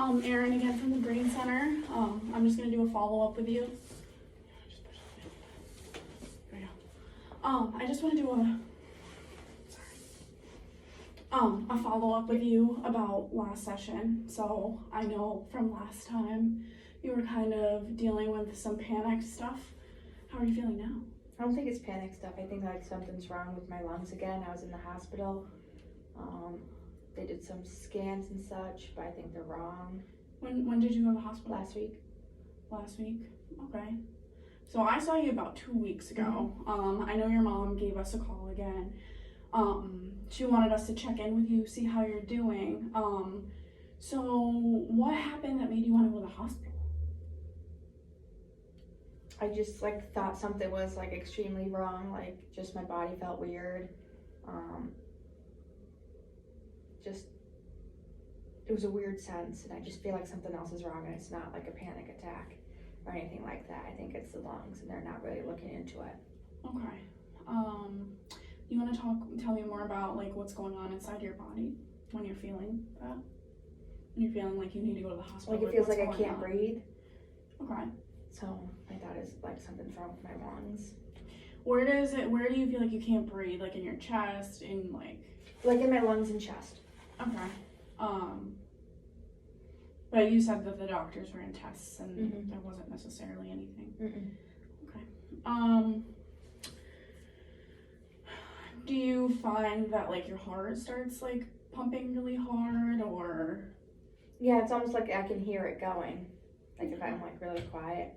Erin again from the Brain Center. I'm just gonna do a follow-up with you. There we go. I just want to do a follow-up with you about last session. So I know from last time you were kind of dealing with some panic stuff. How are you feeling now? I don't think it's panic stuff. I think like something's wrong with my lungs again. I was in the hospital. They did some scans and such, but I think they're wrong. When did you go to the hospital? Last week. Last week? Okay. So I saw you about 2 weeks ago. I know your mom gave us a call again. She wanted us to check in with you, see how you're doing. So what happened that made you want to go to the hospital? I just like thought something was like extremely wrong. Like just my body felt weird. It was a weird sense, and I just feel like something else is wrong, and it's not like a panic attack or anything like that. I think it's the lungs, and they're not really looking into it. Okay. You want to tell me more about like what's going on inside your body when you're feeling that? When you're feeling like you need to go to the hospital? Like it feels like I can't breathe. Okay. So I thought it's like something's wrong with my lungs. Where do you feel like you can't breathe? Like in your chest, in like in my lungs and chest. Okay. But you said that the doctors were in tests and there wasn't necessarily anything. Okay. Do you find that like your heart starts like pumping really hard, or? Yeah, it's almost like I can hear it going. Like if I'm like really quiet.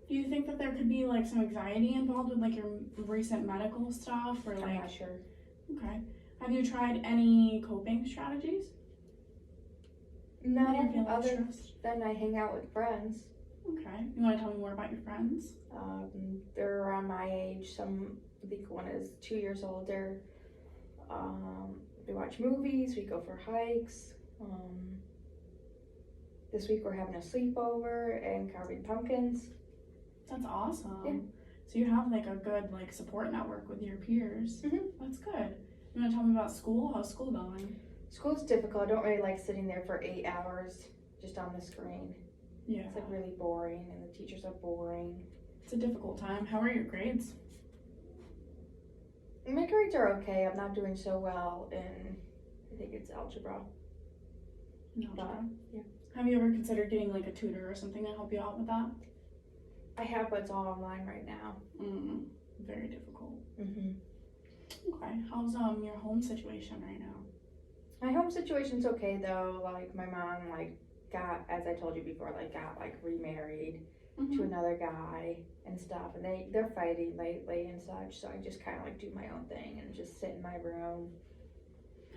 Do you think that there could be like some anxiety involved with like your recent medical stuff, or like? I'm not sure. Okay. Have you tried any coping strategies? No, other than I hang out with friends. Okay. You want to tell me more about your friends? They're around my age. I think one is 2 years older. We watch movies, we go for hikes. This week we're having a sleepover and carving pumpkins. That's awesome. Yeah. So you have like a good like support network with your peers. That's good. You want to tell me about school? How's school going? School's difficult. I don't really like sitting there for 8 hours just on the screen. Yeah. It's like really boring, and the teachers are boring. It's a difficult time. How are your grades? My grades are okay. I'm not doing so well in, I think it's algebra. Algebra? Yeah. Have you ever considered getting like a tutor or something to help you out with that? I have, but it's all online right now. Very difficult. Okay. How's your home situation right now? My home situation's okay though. Like my mom got, as I told you before, got remarried to another guy and stuff, and they're fighting lately and such. So I just kind of do my own thing and just sit in my room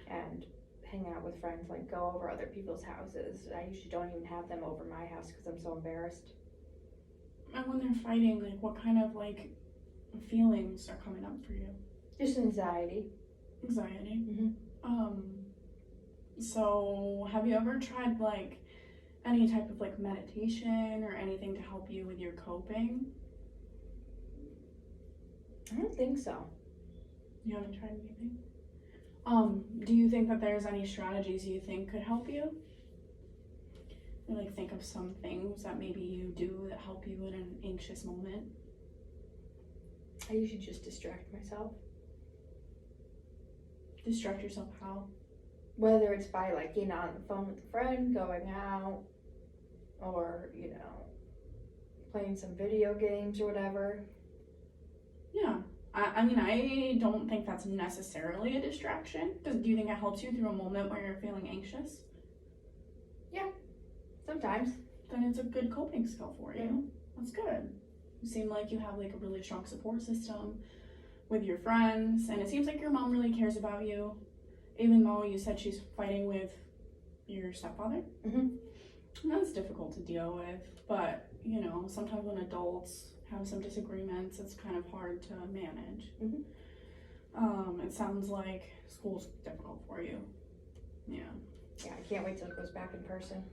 and hang out with friends, go over other people's houses. I usually don't even have them over my house because I'm so embarrassed. And when they're fighting, what kind of feelings are coming up for you? Just anxiety. Anxiety. So have you ever tried any type of meditation or anything to help you with your coping? I don't think so. You haven't tried anything? Do you think that there's any strategies you think could help you? Or think of some things that maybe you do that help you in an anxious moment? I usually just distract myself. Distract yourself how? Whether it's by getting on the phone with a friend, going out, or playing some video games or whatever. Yeah. I mean, I don't think that's necessarily a distraction. Do you think it helps you through a moment where you're feeling anxious? Yeah, sometimes. Then it's a good coping skill for you. That's good. You seem like you have a really strong support system with your friends, and it seems like your mom really cares about you, even though you said she's fighting with your stepfather. That's difficult to deal with, but sometimes when adults have some disagreements, it's kind of hard to manage. It sounds like school's difficult for you. Yeah, I can't wait till it goes back in person.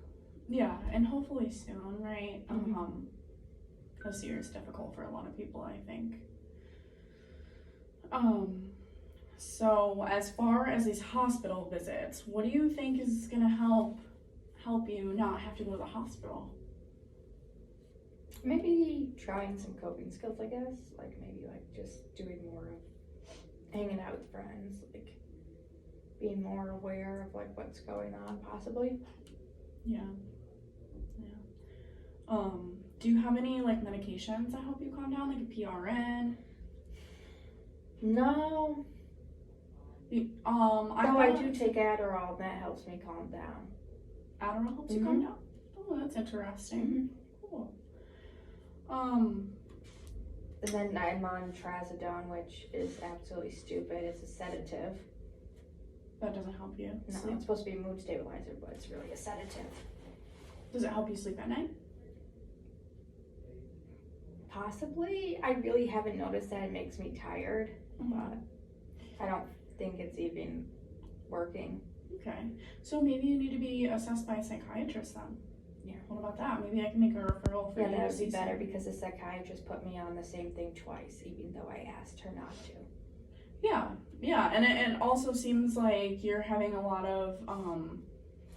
Yeah, and hopefully soon, right? This year is difficult for a lot of people, I think. So as far as these hospital visits, what do you think is gonna help help you not have to go to the hospital? Maybe trying some coping skills, I guess. Like maybe like just doing more of hanging out with friends, like being more aware of like what's going on, possibly. Yeah. Do you have any like medications that help you calm down, like a PRN? No. I do take Adderall, and that helps me calm down. Adderall helps you calm down? Oh, that's interesting. Cool. And then I'm on trazodone, which is absolutely stupid. It's a sedative. That doesn't help you No, sleep? it's supposed to be a mood stabilizer, but it's really a sedative. Does it help you sleep at night? Possibly. I really haven't noticed that it makes me tired, but I don't think it's even working. Okay. So maybe you need to be assessed by a psychiatrist then. Yeah. What about that? Maybe I can make a referral for you. Yeah, that to would be see better some- because the psychiatrist put me on the same thing twice, even though I asked her not to. Yeah, and it also seems like you're having a lot of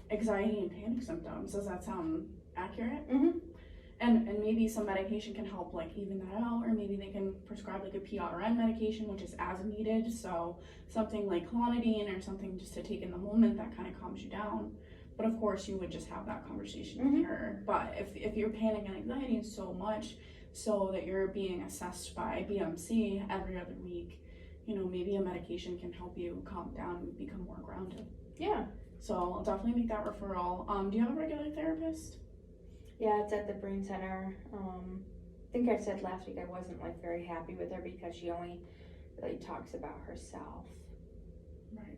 anxiety and panic symptoms. Does that sound accurate? Mm-hmm. And maybe some medication can help like even that out, or maybe they can prescribe like a PRN medication, which is as needed. So something like clonidine or something just to take in the moment that kind of calms you down. But of course, you would just have that conversation with her. But if your panic and anxiety is so much so that you're being assessed by BMC every other week, you know, maybe a medication can help you calm down and become more grounded. Yeah. So I'll definitely make that referral. Do you have a regular therapist? Yeah, it's at the Brain Center. I think I said last week I wasn't like very happy with her because she only really talks about herself. Right.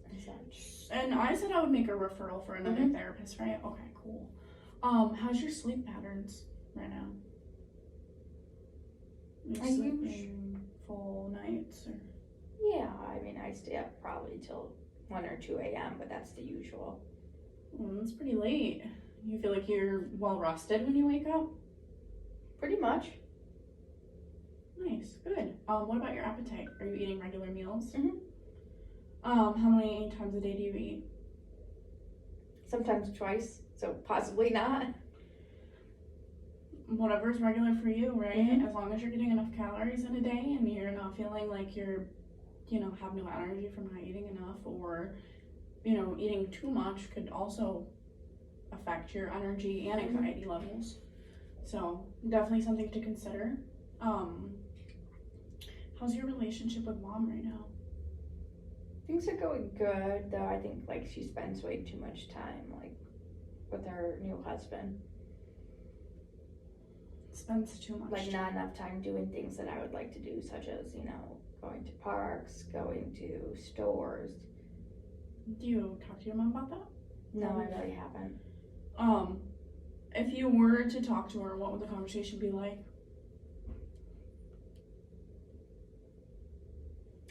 And such. And I said I would make a referral for another therapist, right? Okay, cool. How's your sleep patterns right now? You're sleeping full nights, or? Yeah, I mean, I stay up probably till 1 or 2 a.m., but that's the usual. That's pretty late. You feel like you're well rested when you wake up? Pretty much. Nice, good. What about your appetite? Are you eating regular meals? Mhm. How many times a day do you eat? Sometimes twice, so possibly not. Whatever's regular for you, right? As long as you're getting enough calories in a day and you're not feeling like you're, you know, have no energy from not eating enough, or, you know, eating too much could also affect your energy and anxiety levels. So definitely something to consider. How's your relationship with mom right now? Things are going good, though I think like she spends way too much time like with her new husband. Spends too much Like time. not enough time doing things that I would like to do, such as, you know, going to parks, going to stores. Do you talk to your mom about that? No, I really haven't. If you were to talk to her, what would the conversation be like?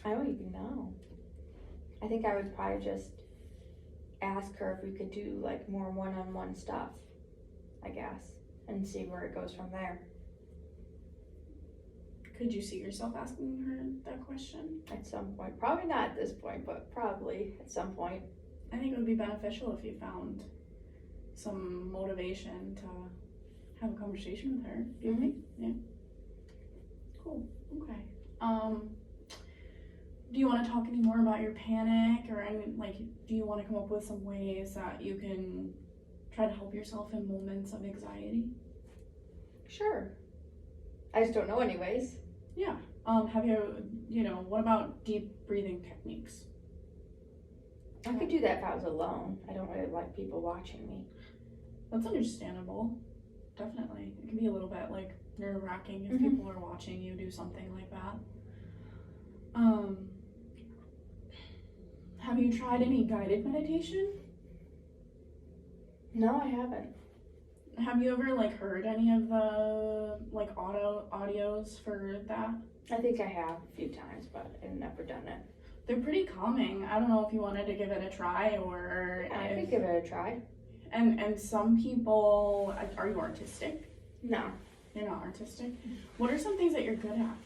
I don't even know. I think I would probably just ask her if we could do like more one-on-one stuff, I guess, and see where it goes from there. Could you see yourself asking her that question? At some point. Probably not at this point, but probably at some point. I think it would be beneficial if you found some motivation to have a conversation with her. Do you think? Yeah. Cool. Okay. Do you want to talk any more about your panic, or do you want to come up with some ways that you can try to help yourself in moments of anxiety? Sure. I just don't know anyways. Yeah. Have what about deep breathing techniques? I could do that if I was alone. I don't really like people watching me. That's understandable. Definitely. It can be a little bit like nerve-wracking if people are watching you do something like that. Have you tried any guided meditation? No, I haven't. Have you ever heard any of the audios for that? I think I have a few times, but I've never done it. They're pretty calming. I don't know if you wanted to give it a try, or I could give it a try. And some people, are you artistic? No. You're not artistic? What are some things that you're good at?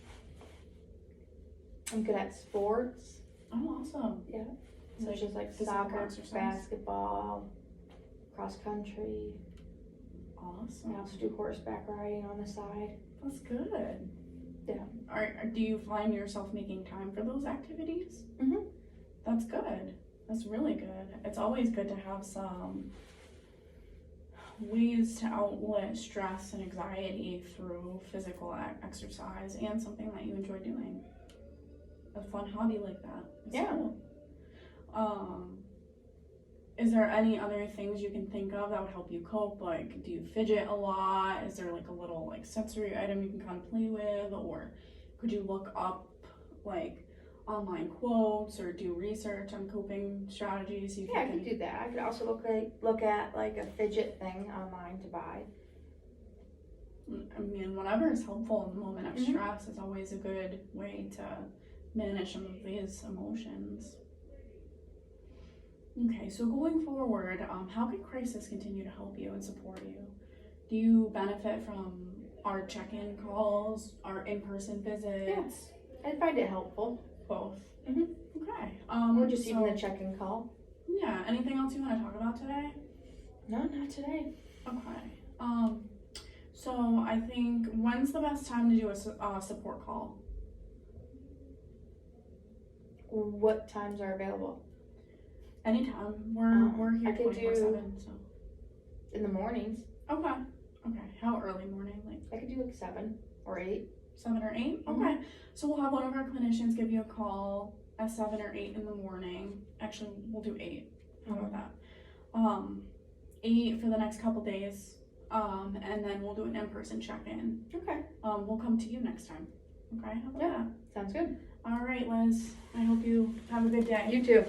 I'm good at sports. Oh, awesome. Yeah. So Such as physical soccer, exercise? basketball, cross country. Awesome. I also do horseback riding on the side. That's good. Yeah. Do you find yourself making time for those activities? Mhm. That's good. That's really good. It's always good to have some ways to outlet stress and anxiety through physical exercise and something that you enjoy doing. A fun hobby like that. It's Yeah. cool. Is there any other things you can think of that would help you cope? Like, do you fidget a lot? Is there like a little like sensory item you can kind of play with? Or could you look up like online quotes or do research on coping strategies? Yeah, I could do that. I could also look at like a fidget thing online to buy. I mean, whatever is helpful in the moment of Mhm. stress is always a good way to manage some of these emotions. Okay, so going forward, how can Crisis continue to help you and support you? Do you benefit from our check-in calls, our in-person visits? Yes. I find it helpful. Both. Mhm. Okay. Or just so, even the check-in call. Yeah. Anything else you want to talk about today? No, not today. Okay. So I think when's the best time to do a support call? What times are available? Anytime. We're here I could 24/7. So. In the mornings. Okay. How early morning? Like I could do like 7 or 8. 7 or 8? Mhm. Okay. So we'll have one of our clinicians give you a call at 7 or 8 in the morning. Actually, we'll do 8. How about that? 8 for the next couple days. And then we'll do an in-person check-in. Okay. We'll come to you next time. Okay? How about that? Sounds good. All right, Liz. I hope you have a good day. You too.